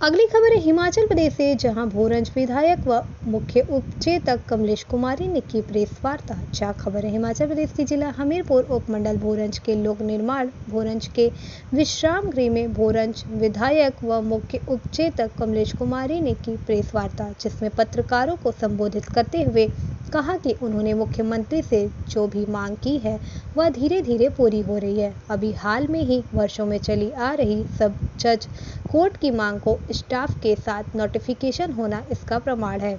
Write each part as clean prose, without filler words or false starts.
अगली खबर है हिमाचल प्रदेश से, जहां भोरंज विधायक व मुख्य उपचेतक कमलेश कुमारी ने की प्रेस वार्ता। क्या खबर है हिमाचल प्रदेश के जिला हमीरपुर उपमंडल भोरंज के लोक निर्माण भोरंज के विश्राम गृह में भोरंज विधायक व मुख्य उपचेतक कमलेश कुमारी ने की प्रेस वार्ता, जिसमें पत्रकारों को संबोधित करते हुए कहा कि उन्होंने मुख्यमंत्री से जो भी मांग की है वह धीरे धीरे पूरी हो रही है। अभी हाल में ही वर्षों में चली आ रही सब जज कोर्ट की मांग को स्टाफ के साथ नोटिफिकेशन होना इसका प्रमाण है।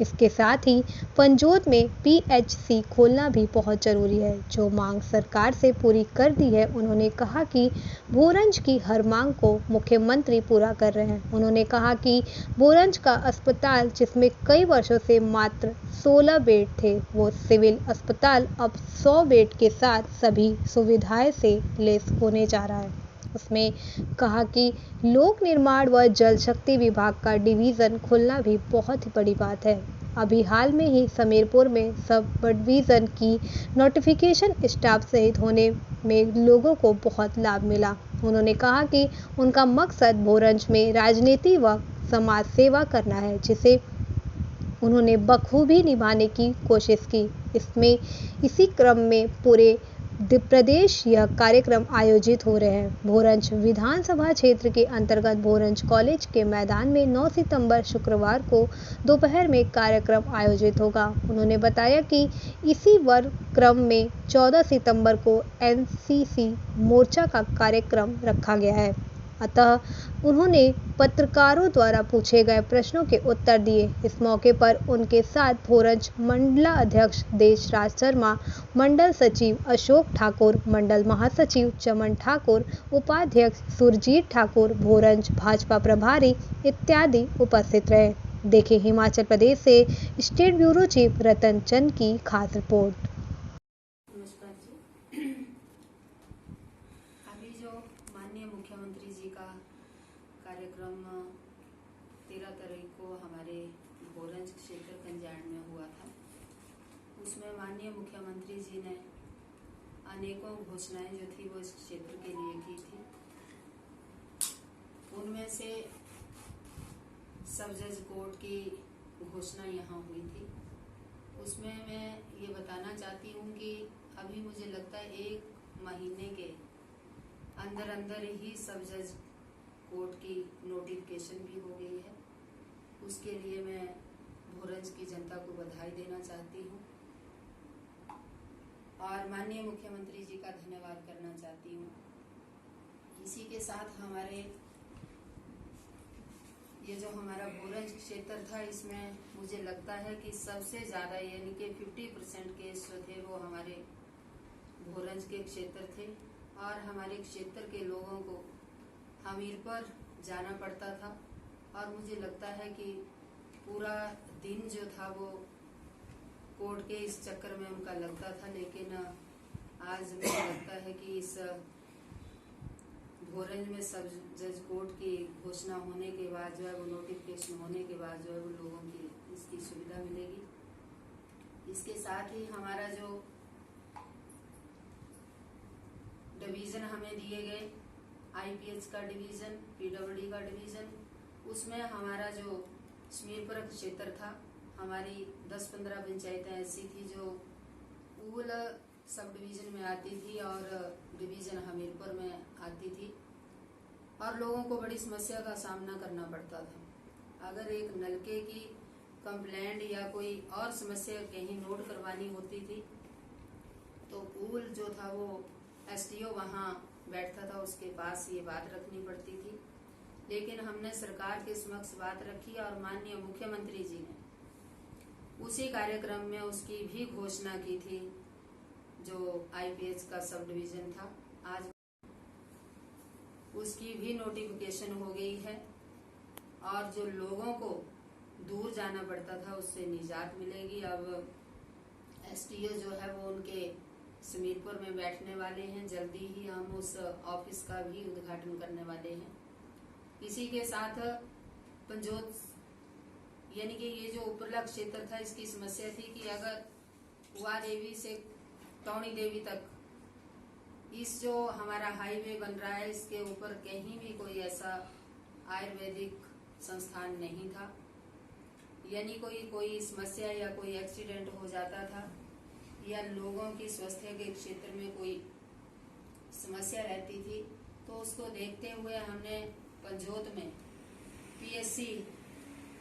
इसके साथ ही पंजोत में पीएचसी खोलना भी बहुत जरूरी है, जो मांग सरकार से पूरी कर दी है। उन्होंने कहा कि भोरंज की हर मांग को मुख्यमंत्री पूरा कर रहे हैं। उन्होंने कहा कि भोरंज का अस्पताल, जिसमें कई वर्षों से मात्र 16 बेड थे, वो सिविल अस्पताल अब 100 बेड के साथ सभी सुविधाएं से लैस होने जा रहा है। उसमें कहा कि लोक निर्माण व जल शक्ति विभाग का डिवीज़न खुलना भी बहुत ही बड़ी बात है। अभी हाल में ही समीरपुर में सब डिवीज़न की नोटिफिकेशन स्टाफ सहित होने में लोगों को बहुत लाभ मिला। उन्होंने कहा कि उनका मकसद भोरंज में राजनीति व समाज सेवा करना है, जिसे उन्होंने बखूबी निभाने की कोशिश की। इसी क्रम में पूरे प्रदेश यह कार्यक्रम आयोजित हो रहे हैं। भोरंज विधानसभा क्षेत्र के अंतर्गत भोरंज कॉलेज के मैदान में 9 सितंबर शुक्रवार को दोपहर में कार्यक्रम आयोजित होगा। उन्होंने बताया कि इसी वर्ग क्रम में 14 सितंबर को एनसीसी मोर्चा का कार्यक्रम रखा गया है। अतः उन्होंने पत्रकारों द्वारा पूछे गए प्रश्नों के उत्तर दिए। इस मौके पर उनके साथ भोरंज मंडलाध्यक्ष देशराज शर्मा, मंडल सचिव अशोक ठाकुर, मंडल महासचिव चमन ठाकुर, उपाध्यक्ष सुरजीत ठाकुर, भोरंज भाजपा प्रभारी इत्यादि उपस्थित रहे। देखें हिमाचल प्रदेश से स्टेट ब्यूरो चीफ रतन चंद की खास रिपोर्ट। अभी जो माननीय मुख्यमंत्री जी का कार्यक्रम 13 तारीख को हमारे भोरंज क्षेत्र कंजाण में हुआ था, उसमें माननीय मुख्यमंत्री जी ने अनेकों घोषणाएं जो थी वो इस क्षेत्र के लिए की थी। उनमें से सब जज कोर्ट की घोषणा यहाँ हुई थी। उसमें मैं ये बताना चाहती हूँ कि अभी मुझे लगता है 1 महीने के अंदर अंदर ही सब जज कोर्ट की नोटिफिकेशन भी हो गई है। उसके लिए मैं भोरंज की जनता को बधाई देना चाहती हूँ और माननीय मुख्यमंत्री जी का धन्यवाद करना चाहती हूँ। इसी के साथ हमारे ये जो हमारा भोरंज क्षेत्र था, इसमें मुझे लगता है कि सबसे ज़्यादा यानी कि 50% केस जो थे वो हमारे भोरंज के क्षेत्र थे और हमारे क्षेत्र के लोगों को हमीरपुर जाना पड़ता था और मुझे लगता है कि पूरा दिन जो था वो कोर्ट के इस चक्कर में उनका लगता था। लेकिन आज मुझे लगता है कि इस भोरंज में सब जज कोर्ट की घोषणा होने के बाद जो है वो नोटिफिकेशन होने के बाद जो है वो लोगों की इसकी सुविधा मिलेगी। इसके साथ ही हमारा जो डिवीजन हमें दिए गए, आईपीएच का डिवीजन, पीडब्ल्यूडी का डिवीजन, उसमें हमारा जो समीरपुर क्षेत्र था, हमारी 10-15 पंचायतें ऐसी थी जो ऊल सब डिवीजन में आती थी और डिवीजन हमीरपुर में आती थी और लोगों को बड़ी समस्या का सामना करना पड़ता था। अगर एक नलके की कंप्लेंट या कोई और समस्या कहीं नोट करवानी होती थी तो ऊल जो था वो एसडीओ वहाँ बैठता था, उसके पास ये बात रखनी पड़ती थी। लेकिन हमने सरकार के समक्ष बात रखी और माननीय मुख्यमंत्री जी ने उसी कार्यक्रम में उसकी भी घोषणा की थी। जो आईपीएच का सब डिवीजन था, आज उसकी भी नोटिफिकेशन हो गई है और जो लोगों को दूर जाना पड़ता था उससे निजात मिलेगी। अब एसडीओ जो है वो उनके समीरपुर में बैठने वाले हैं। जल्दी ही हम उस ऑफिस का भी उद्घाटन करने वाले हैं। इसी के साथ पंजोत यानी कि ये जो उपरला क्षेत्र था, इसकी समस्या थी कि अगर कुआ देवी से टौणी देवी तक इस जो हमारा हाईवे बन रहा है, इसके ऊपर कहीं भी कोई ऐसा आयुर्वेदिक संस्थान नहीं था, यानी कोई समस्या या कोई एक्सीडेंट हो जाता था या लोगों की स्वास्थ्य के क्षेत्र में कोई समस्या रहती थी, तो उसको देखते हुए हमने पंजोत में पीएससी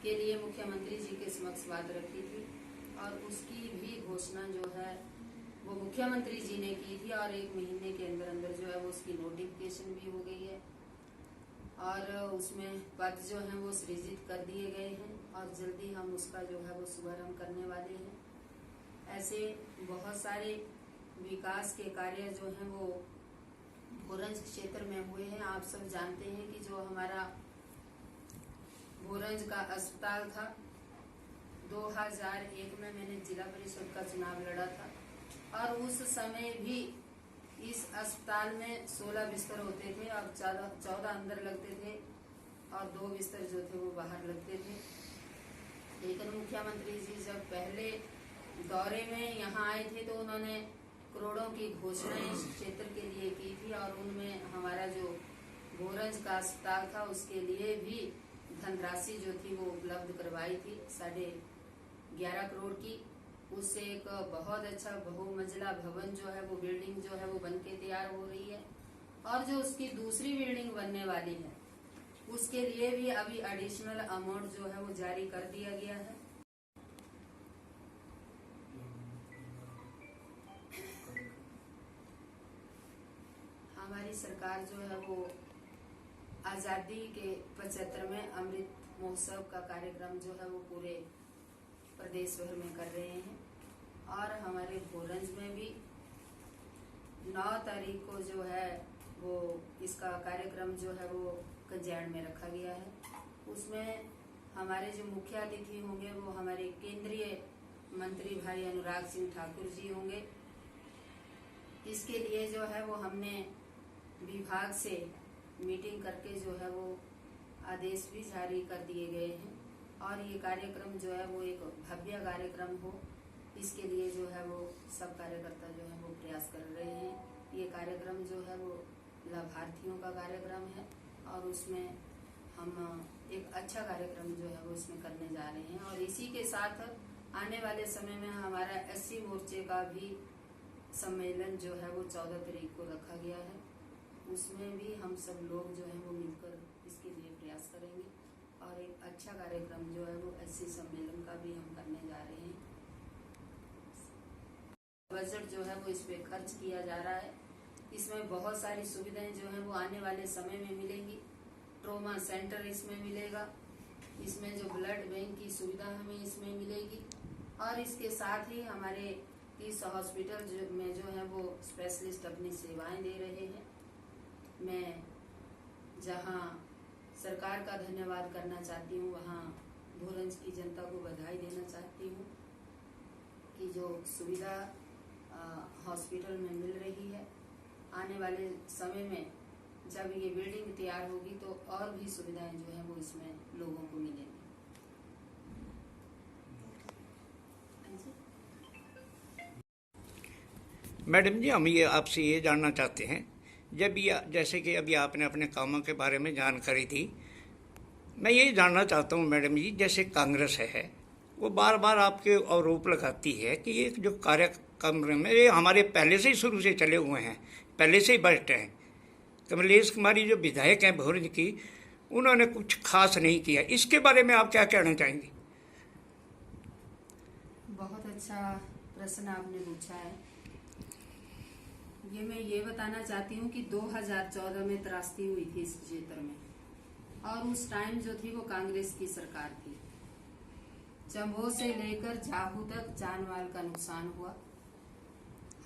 के लिए मुख्यमंत्री जी के समक्ष बात रखी थी और उसकी भी घोषणा जो है वो मुख्यमंत्री जी ने की थी और 1 महीने के अंदर अंदर जो है वो उसकी नोटिफिकेशन भी हो गई है और उसमें पद जो है वो सृजित कर दिए गए हैं और जल्दी हम उसका जो है वो शुभारंभ करने वाले हैं। ऐसे बहुत सारे विकास के कार्य जो हैं वो भोरंज क्षेत्र में हुए हैं। आप सब जानते हैं कि जो हमारा भोरंज का अस्पताल था, 2001 में मैंने जिला परिषद का चुनाव लड़ा था और उस समय भी इस अस्पताल में 16 बिस्तर होते थे और 14 अंदर लगते थे और 2 बिस्तर जो थे वो बाहर लगते थे। लेकिन मुख्यमंत्री जी जब पहले दौरे में यहाँ आए थे तो उन्होंने करोड़ों की घोषणाएं इस क्षेत्र के लिए की थी और उनमें हमारा जो भोरंज का अस्पताल था उसके लिए भी धनराशि जो थी वो उपलब्ध करवाई थी 11.5 करोड़ की। उससे एक बहुत अच्छा बहुमंजिला भवन जो है वो बिल्डिंग जो है वो बनके तैयार हो रही है और जो उसकी दूसरी बिल्डिंग बनने वाली है उसके लिए भी अभी एडिशनल अमाउंट जो है वो जारी कर दिया गया है। हमारी सरकार जो है वो आजादी के 75वें अमृत महोत्सव का कार्यक्रम जो है वो पूरे प्रदेश भर में कर रहे हैं और हमारे भोरंज में भी 9 तारीख को जो है वो इसका कार्यक्रम जो है वो कल्याण में रखा गया है। उसमें हमारे जो मुख्य अतिथि होंगे वो हमारे केंद्रीय मंत्री भाई अनुराग सिंह ठाकुर जी होंगे। इसके लिए जो है वो हमने विभाग से मीटिंग करके जो है वो आदेश भी जारी कर दिए गए हैं और ये कार्यक्रम जो है वो एक भव्य कार्यक्रम हो, इसके लिए जो है वो सब कार्यकर्ता जो है वो प्रयास कर रहे हैं। ये कार्यक्रम जो है वो लाभार्थियों का कार्यक्रम है और उसमें हम एक अच्छा कार्यक्रम जो है वो इसमें करने जा रहे हैं और इसी के साथ आने वाले समय में हमारा SC मोर्चे का भी सम्मेलन जो है वो 14 तारीख को रखा गया है। उसमें भी हम सब लोग जो है वो मिलकर इसके लिए प्रयास करेंगे और एक अच्छा कार्यक्रम जो है वो SC सम्मेलन का भी हम करने जा रहे हैं। बजट जो है वो इस पे खर्च किया जा रहा है। इसमें बहुत सारी सुविधाएं जो है वो आने वाले समय में मिलेंगी। ट्रोमा सेंटर इसमें मिलेगा, इसमें जो ब्लड बैंक की सुविधा हमें इसमें मिलेगी और इसके साथ ही हमारे इस हॉस्पिटल में जो है वो स्पेशलिस्ट अपनी सेवाएं दे रहे हैं। मैं जहां सरकार का धन्यवाद करना चाहती हूं वहां भोरंज की जनता को बधाई देना चाहती हूं कि जो सुविधा हॉस्पिटल में मिल रही है, आने वाले समय में जब ये बिल्डिंग तैयार होगी तो और भी सुविधाएं जो है वो इसमें लोगों को मिलेंगी। मैडम जी, हम ये आपसे ये जानना चाहते हैं, जब ये जैसे कि अभी आपने अपने कामों के बारे में जानकारी दी, मैं ये जानना चाहता हूँ मैडम जी, जैसे कांग्रेस है वो बार बार आपके आरोप लगाती है कि ये जो कार्यक्रम में ये हमारे पहले से ही शुरू से चले हुए हैं, पहले से ही बैठे हैं। कमलेश कुमारी जो विधायक हैं भोरंज की, उन्होंने कुछ खास नहीं किया, इसके बारे में आप क्या कहना चाहेंगे? बहुत अच्छा प्रश्न आपने पूछा है। मैं ये बताना चाहती हूँ कि 2014 में त्रासदी हुई थी इस क्षेत्र में और उस टाइम जो थी वो कांग्रेस की सरकार थी। चंबो से लेकर जाहू तक जान माल का नुकसान हुआ।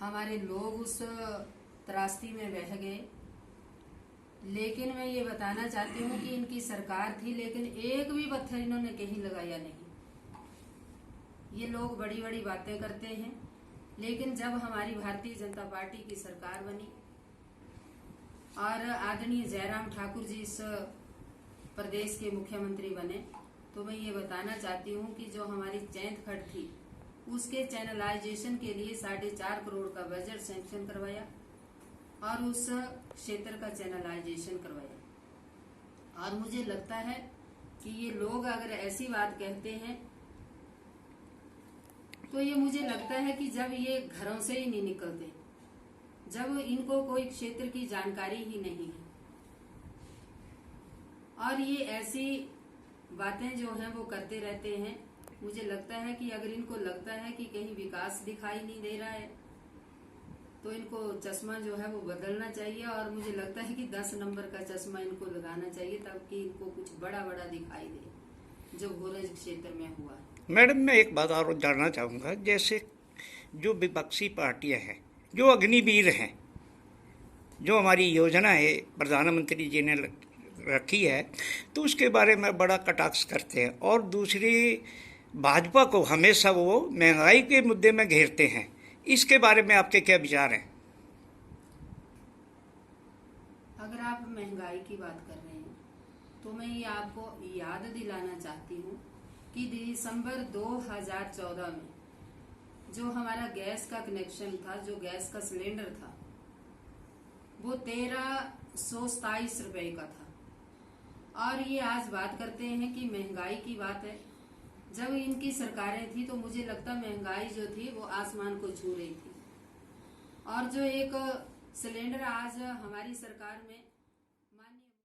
हमारे लोग उस त्रासदी में बह गए। लेकिन मैं ये बताना चाहती हूँ कि इनकी सरकार थी लेकिन एक भी पत्थर इन्होंने कहीं लगाया नहीं। ये लोग बड़ी बड़ी बातें करते हैं, लेकिन जब हमारी भारतीय जनता पार्टी की सरकार बनी और आदरणीय जयराम ठाकुर जी इस प्रदेश के मुख्यमंत्री बने, तो मैं ये बताना चाहती हूँ कि जो हमारी चैंत खड्ड थी उसके चैनलाइजेशन के लिए 4.5 करोड़ का बजट सैंक्शन करवाया और उस क्षेत्र का चैनलाइजेशन करवाया। और मुझे लगता है कि ये लोग अगर ऐसी बात कहते हैं तो ये मुझे लगता है कि जब ये घरों से ही नहीं निकलते, जब इनको कोई क्षेत्र की जानकारी ही नहीं है, और ये ऐसी बातें जो हैं वो करते रहते हैं। मुझे लगता है कि अगर इनको लगता है कि कहीं विकास दिखाई नहीं दे रहा है तो इनको चश्मा जो है वो बदलना चाहिए, और मुझे लगता है कि 10 नंबर का चश्मा इनको लगाना चाहिए ताकि इनको कुछ बड़ा बड़ा दिखाई दे जो भोरंज क्षेत्र में हुआ। मैडम, मैं एक बात और जानना चाहूँगा, जैसे जो विपक्षी पार्टियां हैं, जो अग्निवीर हैं, जो हमारी योजना है प्रधानमंत्री जी ने रखी है, तो उसके बारे में बड़ा कटाक्ष करते हैं, और दूसरी भाजपा को हमेशा वो महंगाई के मुद्दे में घेरते हैं। इसके बारे में आपके क्या विचार हैं? अगर आप महंगाई की बात कर रहे हैं तो मैं ये आपको याद दिलाना चाहती हूँ कि दिसंबर 2014 में जो हमारा गैस का कनेक्शन था, जो गैस का सिलेंडर था, वो 1327 रुपए का था। और ये आज बात करते हैं कि महंगाई की बात है। जब इनकी सरकारें थी तो मुझे लगता महंगाई जो थी वो आसमान को छू रही थी, और जो एक सिलेंडर आज हमारी सरकार में